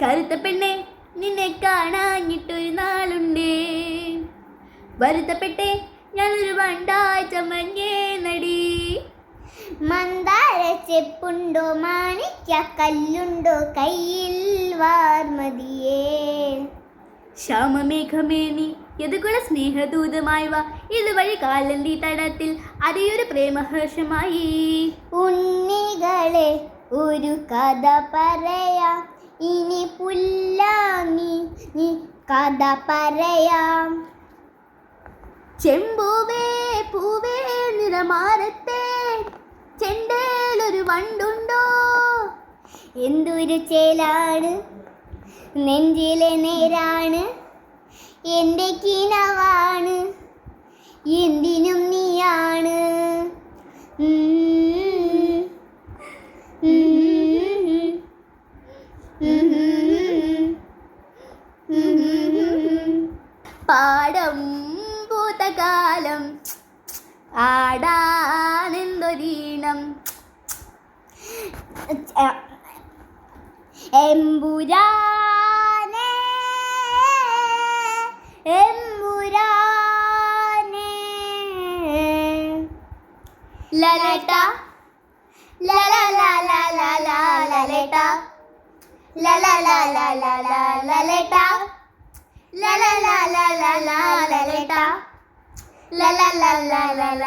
കറുത്ത പെണ്ണെ നിന്നെ കാണാഞ്ഞിട്ടൊരു നാളുണ്ടേ, വരുത്തപ്പെട്ടെ ഞാനൊരു വണ്ടായി ചമഞ്ഞേ നടി. മന്ദാര ചെപ്പുണ്ടോ മാണിക്യ കല്ലുണ്ടോ കയ്യിൽ വാർമതിയേ. ശ്യാമമേഘമേ നീ യതുകുല സ്നേഹദൂതമായി വാ, ഇതുവഴി കാലന്തി തടത്തിൽ അതിയൊരു പ്രേമഹർഷമായി. ഉണ്ണികളെ ഒരു കഥ പറയാം, ഇനി പുല്ലാങ്ങി നീ കഥ പറയാം. ചെമ്പൂവേ പൂവേ നിറമാരത്തെ ചെണ്ടേലൊരു വണ്ടുണ്ടോ. എന്തൊരു ചേലാണ് നെഞ്ചിലെ നേരാണ്, എൻ്റെ കിനവാണ് എന്തിനും നീയാണ്. പാടം പൂത്തകാലം ആടാനെന്തൊരീണം. എമ്പുരാനെ എമ്പുരാനെ ലലട്ട ലലലലലലലലട്ട ലലലലലലലലട്ട ലലലലലലലലട്ട ലലലലലല.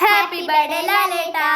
Happy birthday ലാലേട്ടാ.